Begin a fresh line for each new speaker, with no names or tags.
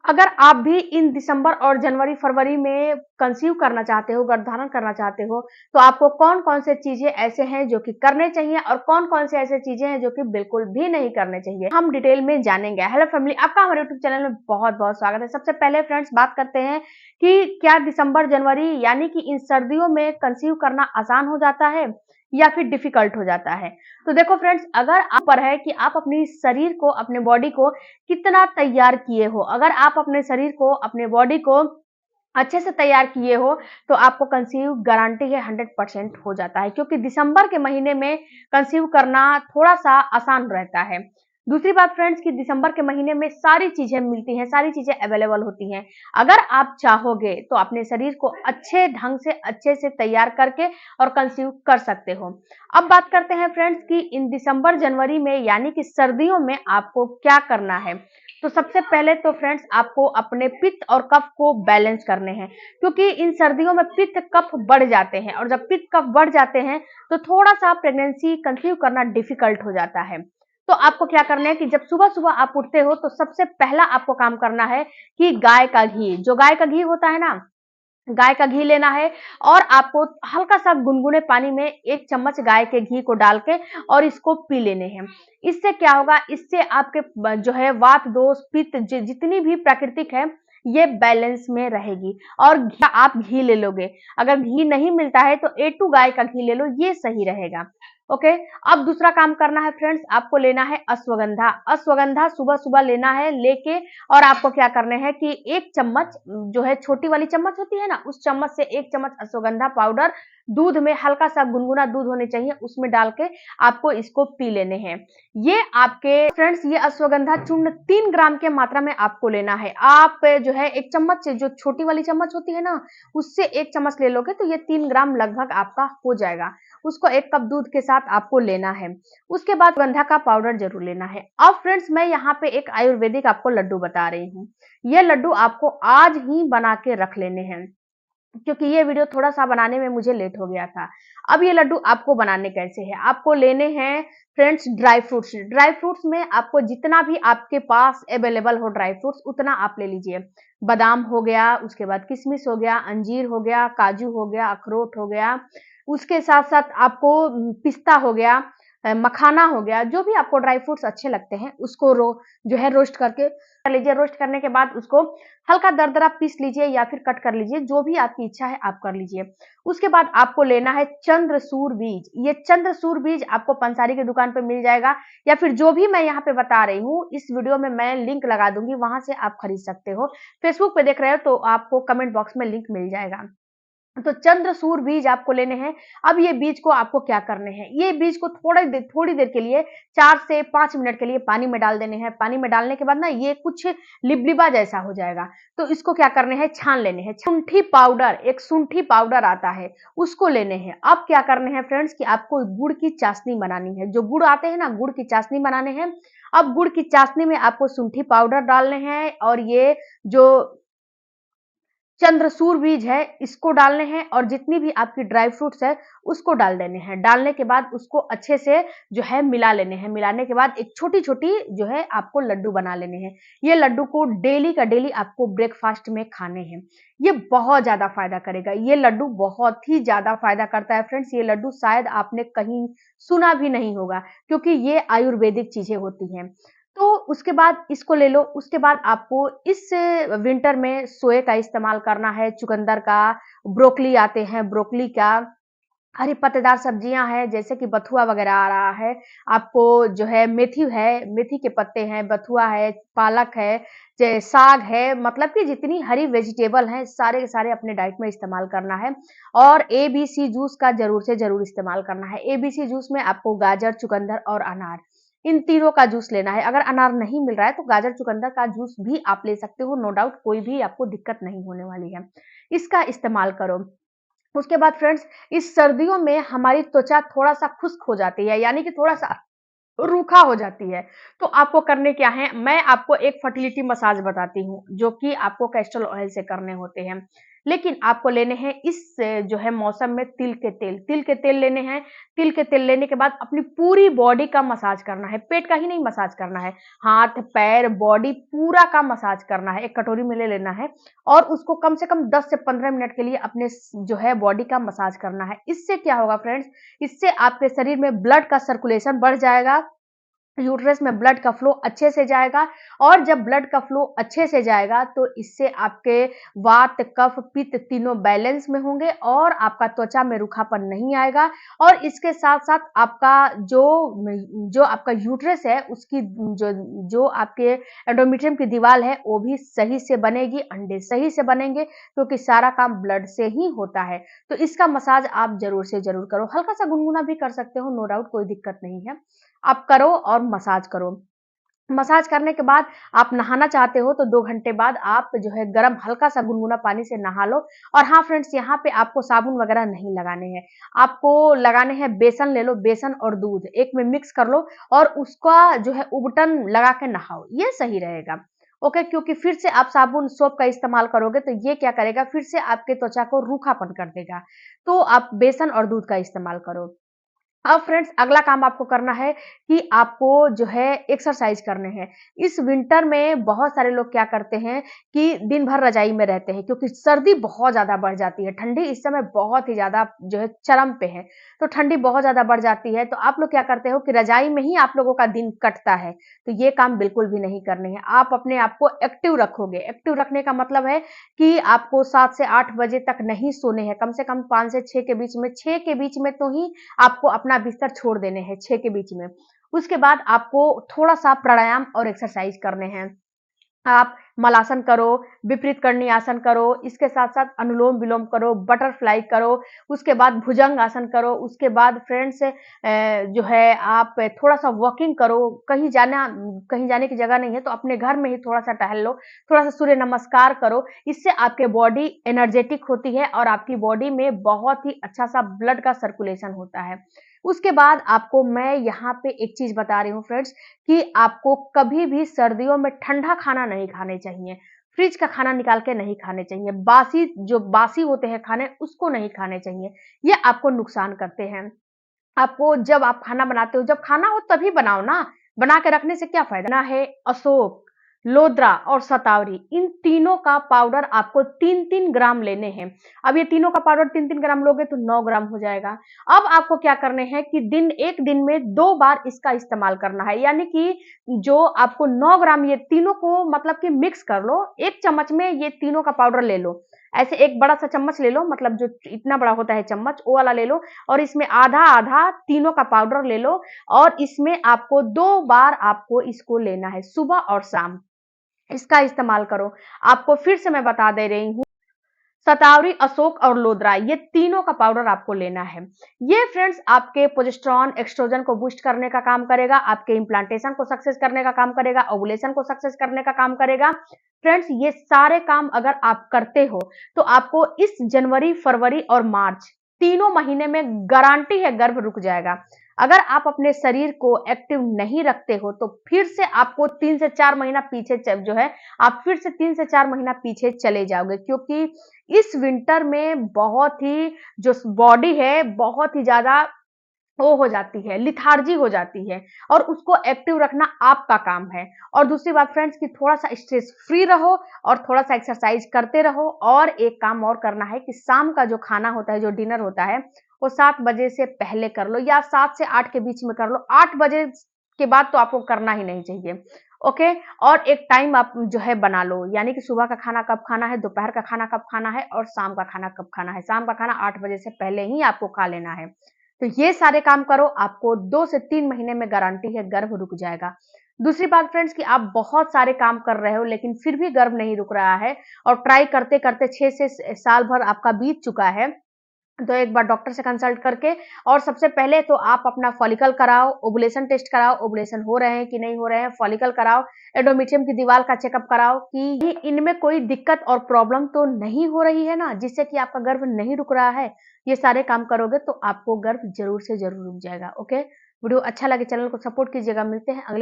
अगर आप भी इन दिसंबर और जनवरी फरवरी में कंसीव करना चाहते हो, गर्भधारण करना चाहते हो, तो आपको कौन-कौन से चीज़ें ऐसे हैं जो कि करने चाहिए और कौन-कौन से ऐसे चीज़ें हैं जो कि बिल्कुल भी नहीं करने चाहिए, हम डिटेल में जानेंगे। हेलो फैमिली, आपका हमारे यूट्यूब चैनल में बहुत-बहुत स्वागत है। सबसे पहले फ्रेंड्स बात करते हैं कि क्या दिसंबर, जनवरी यानी कि इन सर्दियों में कंसीव करना आसान हो जाता है या फिर डिफ़िकल्ट हो जाता है? तो देखो फ्रेंड्स, अगर आप पर है कि आप अपनी शरीर को, अपने बॉडी को कितना तैयार किए हो। अगर आप अपने शरीर को, अपने बॉडी को अच्छे से तैयार किए हो, तो आपको कंसीव गारंटी है 100% हो जाता है, क्योंकि दिसंबर के महीने में कंसीव करना थोड़ा-सा आसान रहता है। दूसरी बात फ्रेंड्स कि दिसंबर के महीने में सारी चीज़ें मिलती हैं, सारी चीज़ें अवेलेबल होती हैं। अगर आप चाहोगे तो अपने शरीर को अच्छे ढंग से, अच्छे से तैयार करके और कंसीव कर सकते हो। अब बात करते हैं फ्रेंड्स कि इन दिसंबर, जनवरी में यानी कि सर्दियों में आपको क्या करना है। तो सबसे पहले तो फ्रेंड्स आपको अपने पित्त और कफ को बैलेंस करने हैं, क्योंकि इन सर्दियों में पित्त कफ बढ़ जाते हैं और जब पित्त कफ बढ़ जाते हैं तो थोड़ा-सा प्रेगनेंसी कंसीव करना डिफिकल्ट हो जाता है। तो आपको क्या करना है कि जब सुबह-सुबह आप उठते हो तो सबसे पहला आपको काम करना है कि गाय का घी, जो गाय का घी होता है ना, गाय का घी लेना है और आपको हल्का-सा गुनगुने पानी में 1 चम्मच गाय के घी को डाल के और इसको पी लेने हैं। इससे क्या होगा, इससे आपके जो है वात, दोष, पित्त जितनी भी प्राकृतिक है, ये बैलेंस में रहेगी। और आप घी ले लोगे, अगर घी नहीं मिलता है तो A2 गाय का घी ले लो, ये सही रहेगा। ओके। अब दूसरा काम करना है फ्रेंड्स, आपको लेना है अश्वगंधा। अश्वगंधा सुबह-सुबह लेना है, लेके और आपको क्या करने हैं कि 1 चम्मच जो है, छोटी वाली चम्मच होती है ना, उस चम्मच से 1 चम्मच अश्वगंधा पाउडर दूध में, हल्का-सा गुनगुना दूध होने चाहिए, उसमें डाल के आपको इसको पी लेने हैं। ये आपके फ्रेंड्स, ये अश्वगंधा चूर्ण 3 ग्राम के मात्रा में आपको लेना है। आप जो है 1 चम्मच, जो छोटी वाली चम्मच होती है ना, उससे 1 चम्मच ले लोगे तो ये 3 ग्राम लगभग आपका हो जाएगा। उसको 1 कप दूध के साथ आपको लेना है। उसके बाद गंधा का पाउडर जरूर लेना है। अब फ्रेंड्स, मैं यहाँ पे एक आयुर्वेदिक आपको लड्डू बता रही हूँ। ये लड्डू आपको आज ही बना के रख लेने हैं, क्योंकि ये वीडियो थोड़ा-सा बनाने में मुझे लेट हो गया था। अब ये लड्डू आपको बनाने कैसे हैं? आपको लेने हैं friends dry fruits. Dry fruits में आपको जितना भी आपके पास अवेलेबल हो ड्राई फ्रूट्स, उतना आप ले लीजिए। बादाम हो गया, उसके बाद किशमिश हो गया, अंजीर हो गया, काजू हो गया, अखरोट हो गया, उसके साथ-साथ आपको पिस्ता हो गया, मखाना हो गया, जो भी आपको ड्राई फ्रूट्स अच्छे लगते हैं, उसको जो है रोस्ट करके कर लीजिए। रोस्ट करने के बाद उसको हल्का दरदरा पीस लीजिए या फिर कट कर लीजिए, जो भी आपकी इच्छा है आप कर लीजिए। उसके बाद आपको लेना है चंद्रसूर बीज। ये चंद्रसूर बीज आपको पंसारी की दुकान पे मिल जाएगा, या फिर जो भी मैं यहाँ पे बता रही हूँ, इस वीडियो में मैं लिंक लगा दूँगी, वहाँ से आप खरीद सकते हो। फेसबुक पे देख रहे हो तो आपको कमेंट बॉक्स में लिंक मिल जाएगा। तो चंद्रसूर बीज आपको लेने हैं। अब ये बीज को आपको क्या करने हैं, ये बीज को थोड़ी देर के लिए 4 से 5 मिनट के लिए पानी में डाल देने हैं। पानी में डालने के बाद ना ये कुछ लिबलिबा जैसा हो जाएगा, तो इसको क्या करने हैं, छान लेने हैं। शुंठी पाउडर, एक शुंठी पाउडर आता है, उसको लेने हैं। अब क्या करने हैं फ्रेंड्स कि आपको गुड़ की चाशनी बनानी है। जो गुड़ आते हैं ना, गुड़ की चाशनी बनाने हैं। अब गुड़ की चाशनी में आपको शुंठी पाउडर डालने हैं और ये जो चंद्रसूर बीज है, इसको डालने हैं और जितनी भी आपकी ड्राई फ्रूट्स है, उसको डाल देने हैं। डालने के बाद उसको अच्छे से जो है मिला लेने हैं। मिलाने के बाद एक छोटी-छोटी जो है आपको लड्डू बना लेने हैं। ये लड्डू को डेली का डेली आपको ब्रेकफास्ट में खाने हैं। ये बहुत ज़्यादा फ़ायदा करेगा। ये लड्डू बहुत ही ज़्यादा फ़ायदा करता है फ्रेंड्स। ये लड्डू शायद आपने कहीं सुना भी नहीं होगा, क्योंकि ये आयुर्वेदिक चीज़ें होती हैं। तो उसके बाद इसको ले लो। उसके बाद आपको इस विंटर में सोए का इस्तेमाल करना है, चुकंदर का, ब्रोकली आते हैं, ब्रोकली का, हरी पत्तेदार सब्जियां हैं जैसे कि बथुआ वगैरह आ रहा है। आपको जो है मेथी है, मेथी के पत्ते हैं, बथुआ है, पालक है, साग है, मतलब कि जितनी हरी वेजिटेबल हैं सारे के सारे अपने डाइट में इस्तेमाल करना है। और एबीसी जूस का जरूर से जरूर इस्तेमाल करना है। एबीसी जूस में आपको गाजर, चुकंदर और अनार, इन तीनों का जूस लेना है। अगर अनार नहीं मिल रहा है तो गाजर, चुकंदर का जूस भी आप ले सकते हो, नो डाउट, कोई भी आपको दिक्कत नहीं होने वाली है। इसका इस्तेमाल करो। उसके बाद फ्रेंड्स, इस सर्दियों में हमारी त्वचा थोड़ा-सा खुश्क हो जाती है, यानी कि थोड़ा-सा रूखा हो जाती है। तो आपको करने क्या है, मैं आपको एक फर्टिलिटी मसाज बताती हूँ, जो कि आपको कैस्टर ऑयल से करने होते हैं। लेकिन आपको लेने हैं इस जो है मौसम में तिल के तेल लेने हैं। तिल के तेल लेने के बाद अपनी पूरी बॉडी का मसाज करना है, पेट का ही नहीं मसाज करना है, हाथ, पैर, बॉडी पूरा का मसाज करना है। एक कटोरी में ले लेना है और उसको कम से कम 10 से 15 मिनट के लिए अपने जो है बॉडी का मसाज करना है। इससे क्या होगा फ्रेंड्स, इससे आपके शरीर में ब्लड का सर्कुलेशन बढ़ जाएगा, यूट्रस में ब्लड का फ्लो अच्छे से जाएगा और जब ब्लड का फ्लो अच्छे से जाएगा तो इससे आपके वात, कफ, पित्त तीनों बैलेंस में होंगे और आपका त्वचा में रूखापन नहीं आएगा और इसके साथ-साथ आपका जो जो आपका यूट्रस है उसकी जो जो आपके एंडोमेट्रियम की दीवार है वो भी सही से बनेगी, अंडे सही से बनेंगे क्योंकि सारा काम ब्लड से ही होता है। तो इसका मसाज आप ज़रूर से ज़रूर करो। हल्का-सा गुनगुना भी कर सकते हो, नो डाउट, कोई दिक्कत नहीं है। आप करो और मसाज करो। मसाज करने के बाद आप नहाना चाहते हो तो 2 घंटे बाद आप जो है गरम हल्का-सा गुनगुना पानी से नहा लो। और हाँ फ्रेंड्स, यहाँ पे आपको साबुन वगैरह नहीं लगाने हैं। आपको लगाने हैं बेसन ले लो, बेसन और दूध एक में मिक्स कर लो और उसका जो है उबटन लगा के नहाओ, ये सही रहेगा। ओके, क्योंकि फिर से आप साबुन, सोप का इस्तेमाल करोगे तो ये क्या करेगा, फिर से आपके त्वचा को रूखापन कर देगा। तो आप बेसन और दूध का इस्तेमाल करो। अब फ्रेंड्स अगला काम आपको करना है कि आपको जो है एक्सरसाइज करने हैं। इस विंटर में बहुत सारे लोग क्या करते हैं कि दिन भर रजाई में रहते हैं क्योंकि सर्दी बहुत ज़्यादा बढ़ जाती है। ठंडी इस समय बहुत ही ज़्यादा जो है चरम पे है, तो ठंडी बहुत ज़्यादा बढ़ जाती है, तो आप लोग क्या करते हो कि रजाई में ही आप लोगों का दिन कटता है। तो ये काम बिल्कुल भी नहीं करने हैं। आप अपने आप को एक्टिव रखोगे। एक्टिव रखने का मतलब है कि आपको 7 से 8 बजे तक नहीं सोने हैं, कम से कम 5 से 6 के बीच में, 6 के बीच में तो ही आपको अपना बिस्तर छोड़ देने हैं, 6 के बीच में। उसके बाद आपको थोड़ा-सा प्राणायाम और एक्सरसाइज करने हैं। आप मलासन करो, विपरीत करणी आसन करो, इसके साथ-साथ अनुलोम-विलोम करो, बटरफ्लाई करो, उसके बाद भुजंग आसन करो, उसके बाद फ्रेंड्स जो है आप थोड़ा-सा वॉकिंग करो, कहीं जाने की जगह नहीं है तो अपने घर में ही थोड़ा-सा टहल लो, थोड़ा-सा सूर्य नमस्कार करो, इससे आपके बॉडी एनर्जेटिक होती है और आपकी बॉडी में बहुत ही अच्छा-सा ब्लड का सर्कुलेशन होता है। उसके बाद आपको मैं यहाँ पे एक चीज़ बता रही हूँ फ्रेंड्स कि आपको कभी भी सर्दियों में ठंडा खाना नहीं खाने चाहिए। फ्रिज का खाना निकाल के नहीं खाने चाहिए। बासी होते हैं खाने उसको नहीं खाने चाहिए। ये आपको नुकसान करते हैं। आपको जब आप खाना बनाते हो, जब खाना हो तभी बनाओ ना, बना के रखने से क्या फ़ायदा? ना है अशोक, लोद्रा और शतावरी, इन तीनों का पाउडर आपको 3-3 ग्राम लेने हैं। अब ये तीनों का पाउडर 3-3 ग्राम लोगे तो 9 ग्राम हो जाएगा। अब आपको क्या करने हैं कि एक दिन में 2 बार इसका इस्तेमाल करना है, यानी कि जो आपको 9 ग्राम ये तीनों को मतलब कि मिक्स कर लो, 1 चम्मच में ये तीनों का पाउडर ले लो। ऐसे एक बड़ा-सा चम्मच ले लो, मतलब जो इतना बड़ा होता है चम्मच, वो वाला ले लो और इसमें आधा-आधा तीनों का पाउडर ले लो और इसमें आपको 2 बार आपको इसको लेना है, सुबह और शाम। इसका इस्तेमाल करो। आपको फिर से मैं बता दे रही हूँ, शतावरी, अशोक और लोद्रा, ये तीनों का पाउडर आपको लेना है। ये फ्रेंड्स आपके प्रोजेस्टेरॉन, एस्ट्रोजन को बूस्ट करने का काम करेगा, आपके इम्प्लांटेशन को सक्सेस करने का काम करेगा, ओवुलेशन को सक्सेस करने का काम करेगा। फ्रेंड्स ये सारे काम अगर आप करते हो तो आपको इस जनवरी, फरवरी और मार्च तीनों महीने में गारंटी है गर्भ रुक जाएगा। अगर आप अपने शरीर को एक्टिव नहीं रखते हो तो फिर से आपको 3 से 4 महीना पीछे जो है आप फिर से 3 से 4 महीना पीछे चले जाओगे, क्योंकि इस विंटर में बहुत ही जो बॉडी है बहुत ही ज़्यादा वो हो जाती है, लिथार्जी हो जाती है और उसको एक्टिव रखना आपका काम है। और दूसरी बात फ्रेंड्स कि थोड़ा-सा स्ट्रेस फ्री रहो और थोड़ा-सा एक्सरसाइज करते रहो और एक काम और करना है कि शाम का जो खाना होता है, जो डिनर होता है, वो 7 बजे से पहले कर लो या 7 से 8 के बीच में कर लो। 8 बजे के बाद तो आपको करना ही नहीं चाहिए। ओके? और एक टाइम आप जो है बना लो, यानी कि सुबह का खाना कब खाना है, दोपहर का खाना कब खाना है और शाम का खाना कब खाना है। शाम का खाना 8 बजे से पहले ही आपको खा लेना है। तो ये सारे काम करो, आपको 2 से 3 महीने में गारंटी है गर्भ रुक जाएगा। दूसरी बात फ्रेंड्स कि आप बहुत सारे काम कर रहे हो लेकिन फिर भी गर्भ नहीं रुक रहा है और ट्राई करते-करते 6 से साल भर आपका बीत चुका है, तो एक बार डॉक्टर से कंसल्ट करके और सबसे पहले तो आप अपना फॉलिकल कराओ, ओवुलेशन टेस्ट कराओ, ओवुलेशन हो रहे हैं कि नहीं हो रहे हैं, फॉलिकल कराओ, एंडोमेट्रियम की दीवार का चेकअप कराओ कि इनमें कोई दिक्कत और प्रॉब्लम तो नहीं हो रही है ना, जिससे कि आपका गर्भ नहीं रुक रहा है। ये सारे काम करोगे तो आपको गर्भ ज़रूर से ज़रूर रुक जाएगा। ओके? वीडियो अच्छा लगे चैनल को सपोर्ट कीजिएगा। मिलते हैं अगले